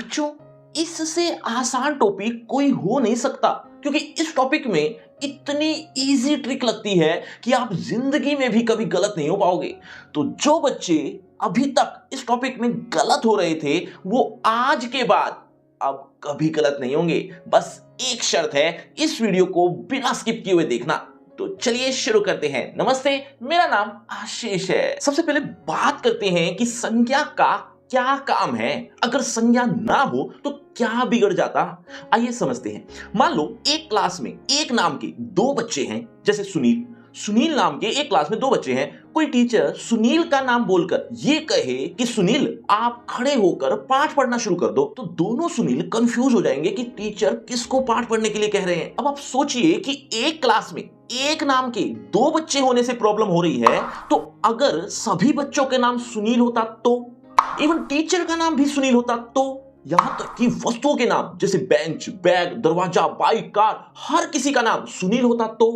बच्चों, इससे आसान टॉपिक कोई हो नहीं सकता क्योंकि इस टॉपिक में इतनी इजी ट्रिक लगती है कि आप जिंदगी में भी कभी गलत नहीं हो पाओगे। तो जो बच्चे अभी तक इस टॉपिक में गलत हो रहे थे वो आज के बाद अब कभी गलत नहीं होंगे। बस एक शर्त है, इस वीडियो को बिना स्किप किए हुए देखना। तो चलिए शुरू करते हैं। नमस्ते, मेरा नाम आशीष है। सबसे पहले बात करते हैं कि संज्ञा का क्या काम है। अगर संज्ञा ना हो तो क्या बिगड़ जाता, आइए समझते हैं। मान लो एक क्लास में एक नाम के दो बच्चे हैं, जैसे सुनील नाम के एक क्लास में दो बच्चे हैं। कोई टीचर सुनील का नाम बोलकर ये कहे कि सुनील आप खड़े होकर पाठ पढ़ना शुरू कर दो, तो दोनों सुनील कंफ्यूज हो जाएंगे कि टीचर किसको पाठ पढ़ने के लिए कह रहे हैं। अब आप सोचिए कि एक क्लास में एक नाम के दो बच्चे होने से प्रॉब्लम हो रही है, तो अगर सभी बच्चों के नाम सुनील होता तो, इवन टीचर का नाम भी सुनील होता तो, यहां तक कि वस्तुओं के नाम जैसे बेंच, बैग, दरवाजा, बाइक, कार, हर किसी का नाम सुनील होता तो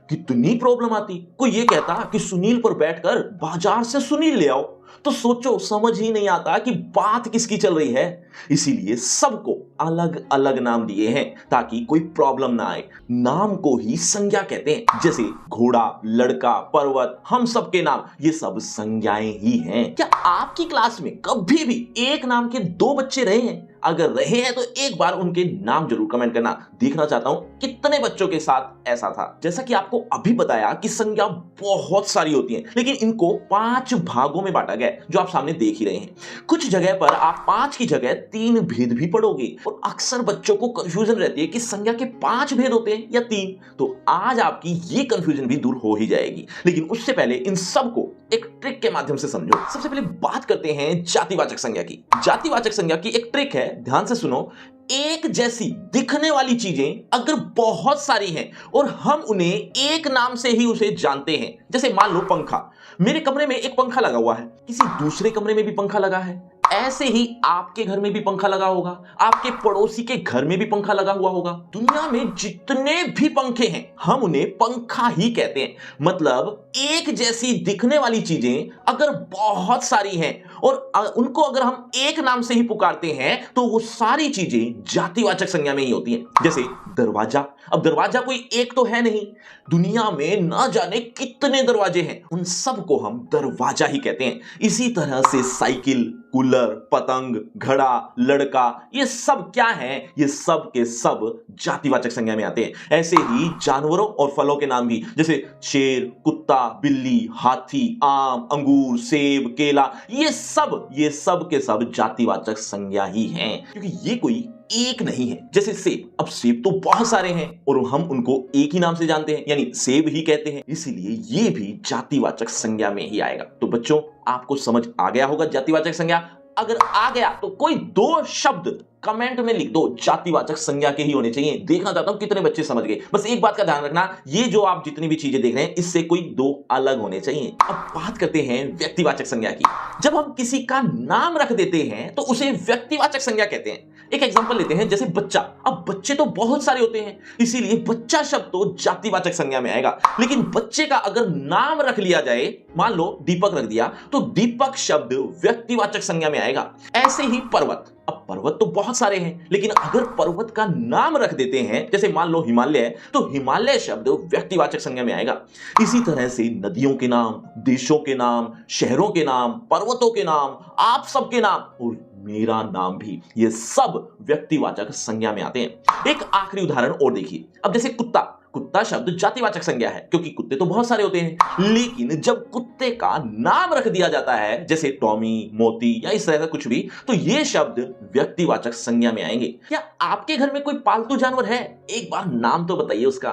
कितनी प्रॉब्लम आती। कोई ये कहता कि सुनील पर बैठकर बाजार से सुनील ले आओ, तो सोचो समझ ही नहीं आता कि बात किसकी चल रही है। इसीलिए सबको अलग अलग नाम दिए हैं ताकि कोई प्रॉब्लम ना आए। नाम को ही संज्ञा कहते हैं, जैसे घोड़ा, लड़का, पर्वत, हम सब के नाम ये सब संज्ञाएं ही हैं। क्या आपकी क्लास में कभी भी एक नाम के दो बच्चे रहे हैं? अगर रहे हैं तो एक बार उनके नाम जरूर कमेंट करना। देखना चाहता हूं कितने बच्चों के साथ ऐसा था। जैसा कि आपको अभी बताया कि संज्ञा बहुत सारी होती हैं, लेकिन इनको 5 भागों में बांटा गया है, जो आप सामने देख ही रहे हैं। कुछ जगह पर आप 5 की जगह 3 भेद भी पढ़ोगे और अक्सर बच्चों को कंफ्यूजन रहती है कि संज्ञा के 5 भेद होते हैं या 3। तो आज आपकी ये कंफ्यूजन भी दूर हो ही जाएगी। लेकिन उससे पहले इन सबको एक ट्रिक के माध्यम से समझो। सबसे पहले बात करते हैं जातिवाचक संज्ञा की। जातिवाचक संज्ञा की एक ट्रिक है, ध्यान से सुनो। एक जैसी दिखने वाली चीजें अगर बहुत सारी हैं और हम उन्हें एक नाम से ही उसे जानते हैं, जैसे मान लो पंखा, मेरे कमरे में एक पंखा लगा हुआ है, किसी दूसरे कमरे में भी पंखा लगा है, ऐसे ही आपके घर में भी पंखा लगा होगा, आपके पड़ोसी के घर में भी पंखा लगा हुआ होगा। दुनिया में जितने भी पंखे हैं हम उन्हें पंखा ही कहते हैं। मतलब एक जैसी दिखने वाली चीजें अगर बहुत सारी हैं और उनको अगर हम एक नाम से ही पुकारते हैं तो वो सारी चीजें जातिवाचक संज्ञा में ही होती हैं। जैसे दरवाजा, अब दरवाजा कोई एक तो है नहीं, दुनिया में ना जाने कितने दरवाजे हैं, उन सब को हम दरवाजा ही कहते हैं। इसी तरह से साइकिल, कूलर, पतंग, घड़ा, लड़का, ये सब क्या है? ये सब के सब जातिवाचक संज्ञा में आते हैं। ऐसे ही जानवरों और फलों के नाम भी, जैसे शेर, कुत्ता, बिल्ली, हाथी, आम, अंगूर, सेब, केला, ये सब के सब जातिवाचक संज्ञा ही हैं, क्योंकि ये कोई एक नहीं है। जैसे सेब, अब सेब तो बहुत सारे हैं और हम उनको एक ही नाम से जानते हैं, यानी सेब ही कहते हैं, इसीलिए ये भी जातिवाचक संज्ञा में ही आएगा। तो बच्चों, आपको समझ आ गया होगा जातिवाचक संज्ञा। अगर आ गया तो कोई 2 शब्द कमेंट में लिख दो, जातिवाचक संज्ञा के ही होने चाहिए। देखना चाहता हूं कितने बच्चे समझ गए। बस एक बात का ध्यान रखना, ये जो आप जितनी भी चीजें देख रहे हैं इससे कोई 2 अलग होने चाहिए। अब बात करते हैं व्यक्तिवाचक संज्ञा की। जब हम किसी का नाम रख देते हैं तो उसे व्यक्तिवाचक संज्ञा कहते हैं। एक एग्जांपल लेते हैं, जैसे बच्चा। अब बच्चे तो बहुत सारे होते हैं, इसीलिए बच्चा शब्द तो जातिवाचक संज्ञा में आएगा। लेकिन बच्चे का अगर नाम रख लिया जाए, मान लो दीपक रख दिया, तो दीपक शब्द व्यक्तिवाचक संज्ञा में आएगा। ऐसे ही पर्वत, अब पर्वत तो बहुत सारे हैं, लेकिन अगर पर्वत का नाम रख देते हैं, जैसे मान लो हिमालय है, तो हिमालय शब्द व्यक्तिवाचक संज्ञा में आएगा। इसी तरह से नदियों के नाम, देशों के नाम, शहरों के नाम, पर्वतों के नाम, आप सबके नाम और मेरा नाम भी, ये सब व्यक्तिवाचक संज्ञा में आते हैं। एक आखिरी उदाहरण और देखिए। अब जैसे कुत्ता, कुत्ता शब्द जातिवाचक संज्ञा है क्योंकि कुत्ते तो बहुत सारे होते हैं, लेकिन जब कुत्ते का नाम रख दिया जाता है, जैसे टॉमी, मोती या इस तरह का कुछ भी, तो ये शब्द व्यक्तिवाचक संज्ञा में आएंगे। क्या आपके घर में कोई पालतू जानवर है? एक बार नाम तो बताइए उसका।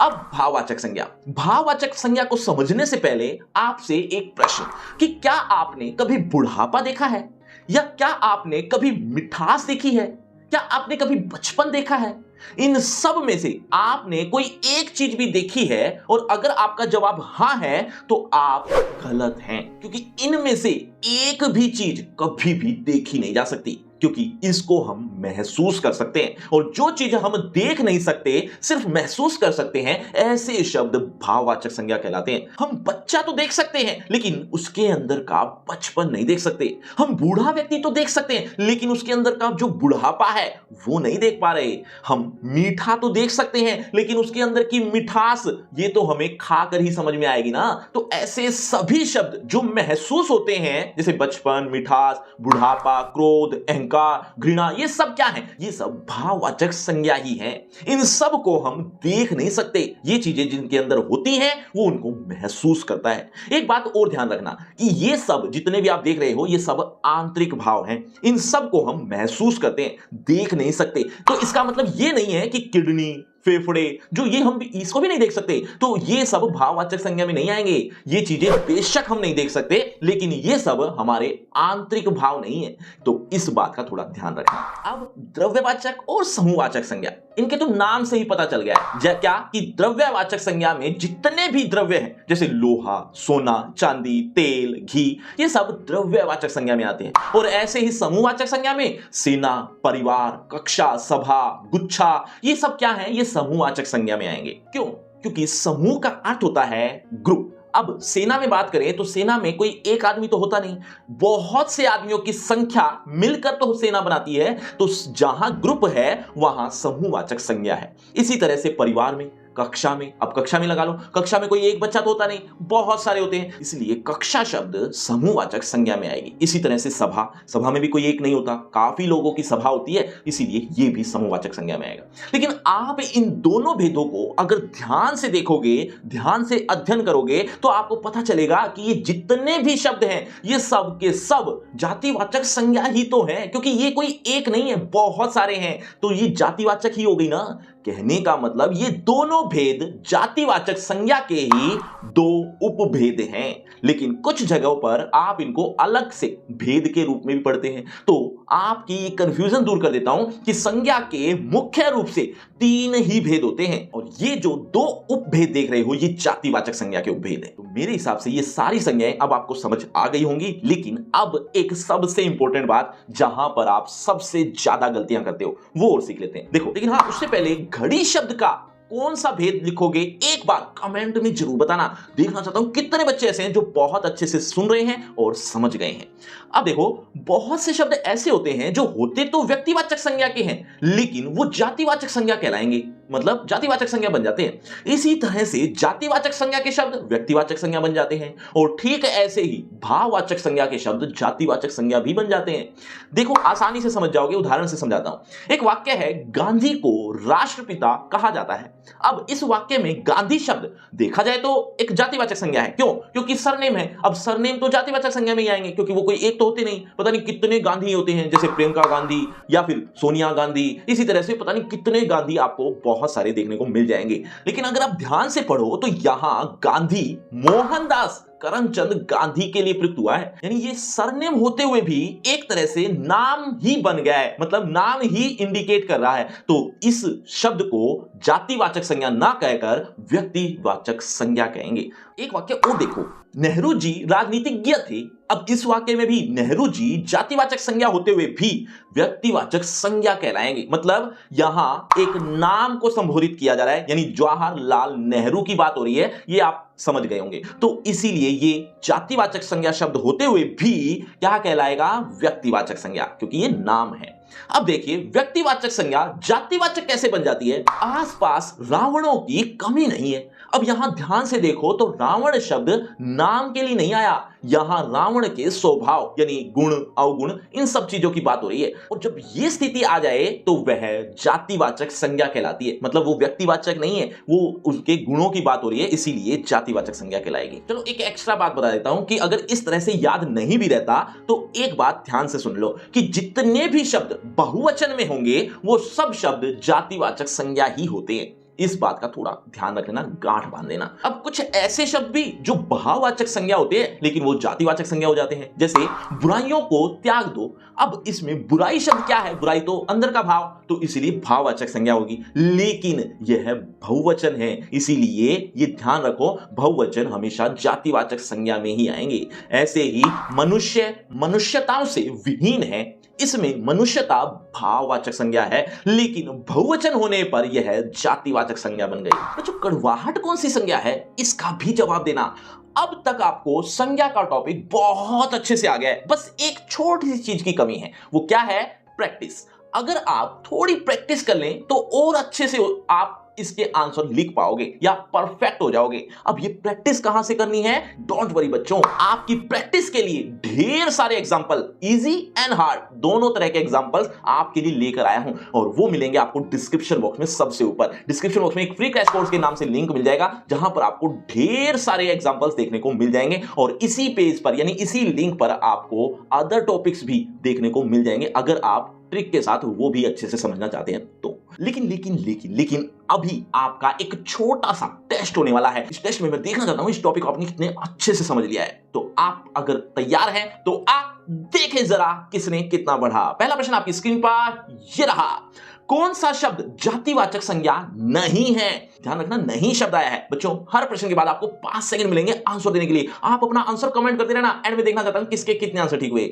अब भाववाचक संज्ञा। भाववाचक संज्ञा को समझने से पहले आपसे एक प्रश्न, कि क्या आपने कभी बुढ़ापा देखा है? या क्या आपने कभी मिठास देखी है? क्या आपने कभी बचपन देखा है? इन सब में से आपने कोई एक चीज भी देखी है? और अगर आपका जवाब हां है तो आप गलत हैं, क्योंकि इनमें से एक भी चीज कभी भी देखी नहीं जा सकती। क्योंकि इसको हम महसूस कर सकते हैं, और जो चीजें हम देख नहीं सकते सिर्फ महसूस कर सकते हैं, ऐसे शब्द भाववाचक संज्ञा कहलाते हैं। हम बच्चा तो देख सकते हैं लेकिन उसके अंदर का बचपन नहीं देख सकते। हम बूढ़ा व्यक्ति तो देख सकते हैं लेकिन उसके अंदर का जो बुढ़ापा है वो नहीं देख पा रहे। हम मीठा तो देख सकते हैं लेकिन उसके अंदर की मिठास ये तो हमें खाकर ही समझ में आएगी ना। तो ऐसे सभी शब्द जो महसूस होते हैं, जैसे बचपन, मिठास, बुढ़ापा, क्रोध, अहंकार, घृणा, ये सब क्या है? ये सब भाववाचक संज्ञा ही है। इन सब को हम देख नहीं सकते। ये चीजें जिनके अंदर होती हैं वो उनको महसूस करता है। एक बात और ध्यान रखना कि ये सब जितने भी आप देख रहे हो ये सब आंतरिक भाव हैं। इन सब को हम महसूस करते हैं, देख नहीं सकते। तो इसका मतलब ये नहीं है कि किडनी, फेफड़े, जो ये हम इसको भी नहीं देख सकते, तो ये सब भाववाचक संज्ञा में नहीं आएंगे। ये चीजें बेशक हम नहीं देख सकते लेकिन ये सब हमारे आंतरिक भाव नहीं है। तो इस बात का थोड़ा ध्यान रखना। अब द्रव्यवाचक और समूहवाचक संज्ञा, इनके तो नाम से ही पता चल गया है क्या कि द्रव्यवाचक संज्ञा में जितने भी द्रव्य हैं, जैसे लोहा, सोना, चांदी, तेल, घी, ये सब द्रव्यवाचक संज्ञा में आते हैं। और ऐसे ही समूहवाचक संज्ञा में सेना, परिवार, कक्षा, सभा, गुच्छा, ये सब क्या है? ये समूहवाचक संज्ञा में आएंगे। क्यों? क्योंकि समूह का अर्थ होता है ग्रुप। अब सेना में बात करें तो सेना में कोई एक आदमी तो होता नहीं, बहुत से आदमियों की संख्या मिलकर तो सेना बनाती है। तो जहां ग्रुप है वहां समूहवाचक संज्ञा है। इसी तरह से परिवार में, कक्षा में, अब कक्षा में लगा लो, कक्षा में कोई एक बच्चा तो होता नहीं, बहुत सारे होते हैं, इसलिए कक्षा शब्द समूहवाचक संज्ञा में आएगी। इसी तरह से सभा, सभा में भी कोई एक नहीं होता, काफी लोगों की सभा होती है, इसीलिए ये भी समूहवाचक संज्ञा में आएगा। लेकिन आप इन दोनों भेदों को अगर ध्यान से देखोगे, ध्यान से अध्ययन करोगे तो आपको पता चलेगा कि ये जितने भी शब्द हैं ये सब के सब जातिवाचक संज्ञा ही तो है, क्योंकि ये कोई एक नहीं है, बहुत सारे हैं, तो ये जातिवाचक ही हो गई ना। कहने का मतलब ये दोनों भेद जातिवाचक संज्ञा के ही दो उपभेद हैं, लेकिन कुछ जगहों पर आप इनको अलग से भेद के रूप में भी पढ़ते हैं। तो आपकी कंफ्यूजन दूर कर देता हूं कि संज्ञा के मुख्य रूप से 3 ही भेद होते हैं, और ये जो 2 उपभेद देख रहे हो ये जातिवाचक संज्ञा के उपभेद हैं। तो मेरे हिसाब से ये सारी संज्ञाएं अब आपको समझ आ गई होंगी। लेकिन अब एक सबसे इंपॉर्टेंट बात जहां पर आप सबसे ज्यादा गलतियां करते हो वो और सीख लेते हैं। देखो, लेकिन हाँ, उससे पहले घड़ी शब्द का कौन सा भेद लिखोगे एक बार कमेंट में जरूर बताना। देखना चाहता हूं कितने बच्चे ऐसे हैं जो बहुत अच्छे से सुन रहे हैं और समझ गए हैं। अब देखो, बहुत से शब्द ऐसे होते हैं जो होते तो व्यक्तिवाचक संज्ञा के हैं लेकिन वो जातिवाचक संज्ञा कहलाएंगे, मतलब जातिवाचक संज्ञा बन जाते हैं। इसी तरह से जातिवाचक संज्ञा के शब्द व्यक्तिवाचक संज्ञा बन जाते हैं, और ठीक ऐसे ही भाववाचक संज्ञा के शब्द जातिवाचक संज्ञा भी बन जाते हैं। देखो, आसानी से समझ जाओगे, उदाहरण से समझाता हूं। एक वाक्य है, गांधी को राष्ट्रपिता कहा जाता है। अब इस वाक्य में गांधी शब्द देखा जाए तो एक जातिवाचक संज्ञा है। क्यों? क्योंकि सरनेम है। अब सरनेम तो जातिवाचक संज्ञा में ही आएंगे, क्योंकि वो कोई एक तो होते नहीं, पता नहीं कितने गांधी होते हैं, जैसे प्रियंका गांधी या फिर सोनिया गांधी। इसी तरह से पता नहीं कितने गांधी आपको बहुत सारे देखने को मिल जाएंगे। लेकिन अगर आप ध्यान से पढ़ो तो यहां गांधी मोहनदास करमचंद गांधी के लिए प्रयुक्त हुआ है, यानी ये सरनेम होते हुए भी एक तरह से नाम ही बन गया है, मतलब नाम ही इंडिकेट कर रहा है। तो इस शब्द को जातिवाचक संज्ञा ना कहकर व्यक्तिवाचक संज्ञा कहेंगे। एक वाक्य और देखो, नेहरू जी राजनीतिज्ञ थे। अब इस वाक्य में भी नेहरू जी जातिवाचक संज्ञा होते हुए भी व्यक्तिवाचक संज्ञा कहलाएंगे, मतलब यहां एक नाम को संबोधित किया जा रहा है, यानी जवाहरलाल नेहरू की बात हो रही है, ये आप समझ गए होंगे। तो इसीलिए ये जातिवाचक संज्ञा शब्द होते हुए भी क्या कहलाएगा? व्यक्तिवाचक संज्ञा, क्योंकि ये नाम है। अब देखिए, व्यक्तिवाचक संज्ञा जातिवाचक कैसे बन जाती है? आसपास रावणों की कमी नहीं है। अब यहां ध्यान से देखो तो रावण शब्द नाम के लिए नहीं आया, यहां रावण के स्वभाव यानी गुण, अवगुण, इन सब चीजों की बात हो रही है। और जब ये स्थिति आ जाए तो वह जातिवाचक संज्ञा कहलाती है, मतलब वो व्यक्तिवाचक नहीं है, वो उसके गुणों की बात हो रही है, इसीलिए जातिवाचक संज्ञा कहलाएगी। चलो एक एक्स्ट्रा बात बता देता हूं कि अगर इस तरह से याद नहीं भी रहता तो एक बात ध्यान से सुन लो कि जितने भी शब्द बहुवचन में होंगे वो सब शब्द जातिवाचक संज्ञा ही होते हैं। इस बात का थोड़ा ध्यान रखना, गांठ बांध देना। अब कुछ ऐसे शब्द भी जो भाववाचक संज्ञा होते हैं लेकिन वो जातिवाचक संज्ञा हो जाते हैं, जैसे बुराइयों को त्याग दो। अब इसमें बुराई शब्द क्या है? बुराई तो अंदर का भाव, तो इसीलिए भाववाचक संज्ञा होगी, लेकिन यह बहुवचन है, इसीलिए ये ध्यान रखो, बहुवचन हमेशा जातिवाचक संज्ञा में ही आएंगे। ऐसे ही मनुष्य मनुष्यताओं से विहीन है, इसमें मनुष्यता भाववाचक संज्ञा है, लेकिन बहुवचन होने पर यह जातिवाचक संज्ञा बन गई। बच्चों, कड़वाहट कौन सी संज्ञा है, इसका भी जवाब देना। अब तक आपको संज्ञा का टॉपिक बहुत अच्छे से आ गया है, बस एक छोटी सी चीज की कमी है। वो क्या है? प्रैक्टिस। अगर आप थोड़ी प्रैक्टिस कर लें तो और अच्छे से आप इसके आंसर लिख पाओगे या परफेक्ट हो जाओगे। अब ये प्रैक्टिस कहां से करनी है? डोंट वरी बच्चों, आपकी प्रैक्टिस के लिए ढेर सारे एग्जांपल, इजी एंड हार्ड दोनों तरह के एग्जांपल्स आपके लिए लेकर आया हूं, और वो मिलेंगे आपको डिस्क्रिप्शन बॉक्स में। सबसे ऊपर डिस्क्रिप्शन बॉक्स में एक फ्री क्रैश कोर्स के नाम से लिंक मिल जाएगा, जहां पर आपको ढेर सारे एग्जांपल्स देखने को मिल जाएंगे, और इसी पेज पर यानी इसी लिंक पर आपको अदर टॉपिक्स भी देखने को मिल जाएंगे, अगर आप ट्रिक के साथ वो भी अच्छे से समझना चाहते हैं तो। लेकिन अभी आपका एक छोटा सा टेस्ट होने वाला है। इस टेस्ट में मैं देखना चाहता हूं इस टॉपिक को आपने कितने अच्छे से समझ लिया है। तो आप अगर तैयार हैं तो आप देखें जरा किसने कितना बढ़ा। पहला प्रश्न आपकी स्क्रीन पर ये रहा। कौन सा शब्द जातिवाचक संज्ञा नहीं है? ध्यान रखना, नहीं शब्द आया है। बच्चों, हर प्रश्न के बाद आपको 5 सेकंड मिलेंगे आंसर देने के लिए। आप अपना आंसर कमेंट करते रहना, एंड में देखना चाहता हूं किसके कितने आंसर ठीक हुए।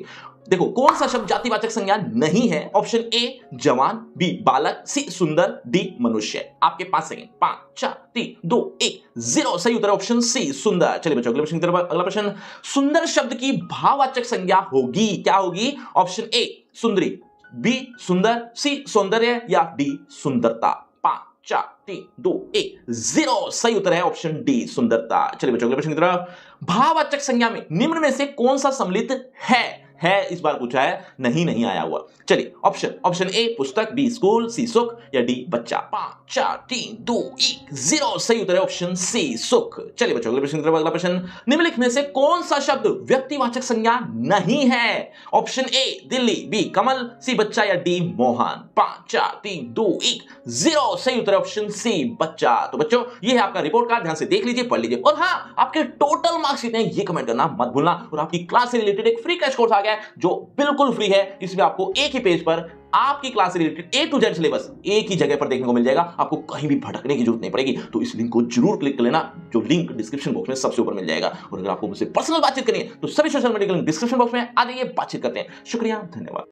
देखो, कौन सा शब्द जातिवाचक संज्ञा नहीं है? ऑप्शन ए जवान, बी बालक, सी सुंदर, डी मनुष्य। आपके 5 सेकंड। 5 4 3 2 1 0। सही उत्तर ऑप्शन सी सुंदर। चलिए बच्चों, अगले प्रश्न की तरफ। अगला प्रश्न, सुंदर शब्द की भाववाचक संज्ञा होगी, क्या होगी? ऑप्शन ए सुंदरी, बी सुंदर, सी सौंदर्य, या डी सुंदरता। 5 4 3 2 1 0। सही उत्तर है ऑप्शन डी सुंदरता। चलिए बच्चों, अगले प्रश्न की तरफ। भाववाचक संज्ञा में निम्न में से कौन सा सम्मिलित है? इस बार पूछा है, नहीं आया हुआ। चलिए ऑप्शन ए पुस्तक, बी स्कूल, सी सुख, या डी बच्चा। 5 4 3 2 1 0। सही उत्तर है ऑप्शन सी सुख। चलिए बच्चों, अगले प्रश्न की तरफ। अगला प्रश्न, निम्नलिखित में से कौन सा शब्द व्यक्तिवाचक संज्ञा नहीं है? ऑप्शन ए दिल्ली, बी कमल, सी बच्चा, या डी मोहन। 5 4 3 2 1 0। सही उत्तर ऑप्शन सी बच्चा। तो बच्चों, ये है आपका रिपोर्ट कार्ड, ध्यान से देख लीजिए, पढ़ लीजिए, और हाँ, आपके टोटल मार्क्स कितने हैं ये कमेंट करना मत भूलना। और आपकी क्लास से रिलेटेड एक फ्री क्रैश कोर्स आ गया है जो बिल्कुल फ्री है। इसमें आपको एक ही पेज पर आपकी क्लास से related A to Z syllabus एक ही जगह पर देखने को मिल जाएगा, आपको कहीं भी भटकने की जरूरत नहीं पड़ेगी। तो इस लिंक को जरूर क्लिक कर लेना, जो लिंक डिस्क्रिप्शन बॉक्स में सबसे ऊपर मिल जाएगा। और अगर आपको मुझसे पर्सनल बातचीत करनी है तो सभी सोशल मीडिया के लिंक डिस्क्रिप्शन बॉक्स में आ जाइए, बातचीत करते हैं। शुक्रिया, धन्यवाद।